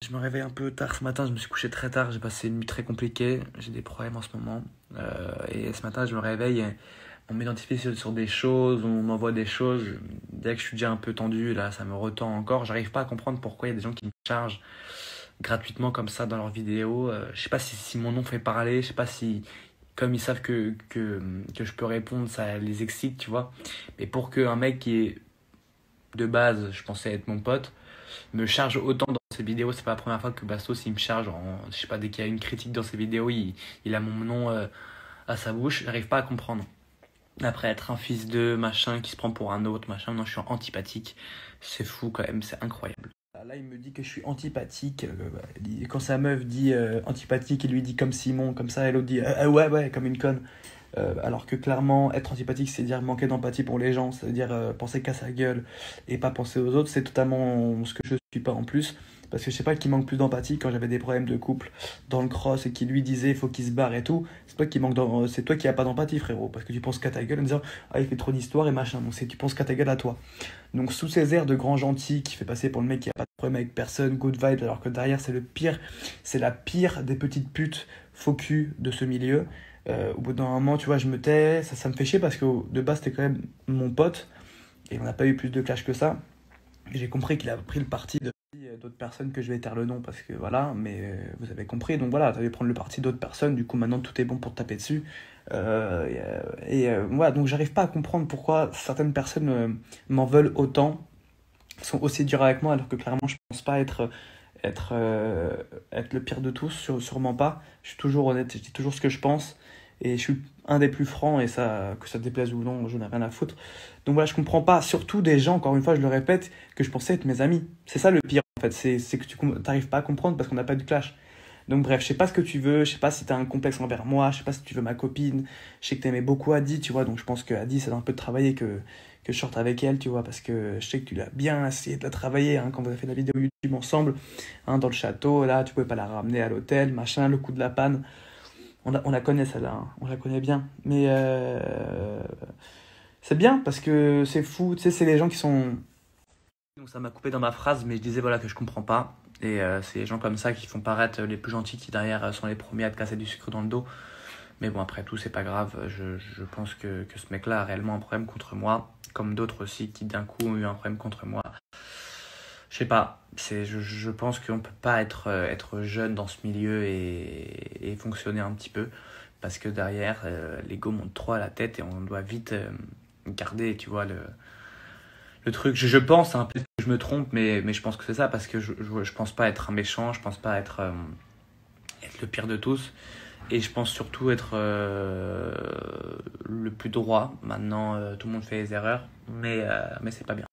Je me réveille un peu tard ce matin, je me suis couché très tard, j'ai passé une nuit très compliquée, j'ai des problèmes en ce moment. Et ce matin, je me réveille, et on m'identifie sur des choses, on m'envoie des choses. Dès que je suis déjà un peu tendu, là, ça me retend encore. J'arrive pas à comprendre pourquoi il y a des gens qui me chargent gratuitement comme ça dans leurs vidéos. Je sais pas si mon nom fait parler, je sais pas si, comme ils savent que je peux répondre, ça les excite, tu vois. Mais pour qu'un mec qui est de base, je pensais être mon pote, me charge autant dans ses vidéos. C'est pas la première fois que Bastos il me charge je sais pas, dès qu'il y a une critique dans ses vidéos, il a mon nom à sa bouche. J'arrive pas à comprendre. Après être un fils de machin qui se prend pour un autre machin, non, je suis antipathique. C'est fou quand même, c'est incroyable. Là, il me dit que je suis antipathique. Quand sa meuf dit antipathique, il lui dit comme Simon, comme ça, et l'autre dit ouais, ouais, comme une conne. Alors que clairement, être antipathique, c'est dire manquer d'empathie pour les gens, c'est-à-dire penser qu'à sa gueule et pas penser aux autres. C'est totalement ce que je suis pas en plus. Parce que je sais pas qui manque plus d'empathie quand j'avais des problèmes de couple dans le cross et qui lui disait il faut qu'il se barre et tout. C'est toi qui as pas d'empathie, frérot. Parce que tu penses qu'à ta gueule en disant ah, il fait trop d'histoire et machin. Donc tu penses qu'à ta gueule à toi. Donc sous ces airs de grand gentil qui fait passer pour le mec qui a pas de problème avec personne, good vibe, alors que derrière c'est le pire, c'est la pire des petites putes faux cul de ce milieu. Au bout d'un moment, tu vois, je me tais, ça me fait chier parce que de base, c'était quand même mon pote et on n'a pas eu plus de clash que ça. Et j'ai compris qu'il a pris le parti de d'autres personnes que je vais taire le nom parce que voilà, mais vous avez compris. Donc voilà, tu avais prendre le parti d'autres personnes, du coup maintenant tout est bon pour te taper dessus. Voilà, donc j'arrive pas à comprendre pourquoi certaines personnes m'en veulent autant, sont aussi dures avec moi alors que clairement je pense pas être le pire de tous, sûrement pas. Je suis toujours honnête, je dis toujours ce que je pense et je suis un des plus francs et ça, que ça te déplaise ou non, je n'ai rien à foutre. Donc voilà, je comprends pas, surtout des gens, encore une fois, je le répète, que je pensais être mes amis. C'est ça le pire en fait, c'est que tu n'arrives pas à comprendre parce qu'on n'a pas eu de clash. Donc bref, je sais pas ce que tu veux, je sais pas si t'as un complexe envers moi, je sais pas si tu veux ma copine, je sais que t'aimais beaucoup Adi, tu vois, donc je pense que Adi, ça doit un peu de travailler que je sorte avec elle, tu vois, parce que je sais que tu l'as bien essayé de la travailler, hein, quand vous avez fait la vidéo YouTube ensemble, hein, dans le château, là, tu pouvais pas la ramener à l'hôtel, machin, le coup de la panne, on la connaît celle-là, hein, on la connaît bien, mais c'est bien, parce que c'est fou, tu sais, c'est les gens qui sont... Donc ça m'a coupé dans ma phrase, mais je disais voilà que je comprends pas. Et c'est les gens comme ça qui font paraître les plus gentils qui derrière sont les premiers à te casser du sucre dans le dos. Mais bon, après tout, c'est pas grave. Je pense que ce mec-là a réellement un problème contre moi, comme d'autres aussi qui d'un coup ont eu un problème contre moi. Je sais pas, je pense qu'on peut pas être jeune dans ce milieu et fonctionner un petit peu. Parce que derrière, l'ego monte trop à la tête et on doit vite garder, tu vois, le truc. Je pense, hein, peut-être que je me trompe, mais je pense que c'est ça, parce que je pense pas être un méchant, je pense pas être le pire de tous. Et je pense surtout être le plus droit. Maintenant, tout le monde fait des erreurs, mais c'est pas bien.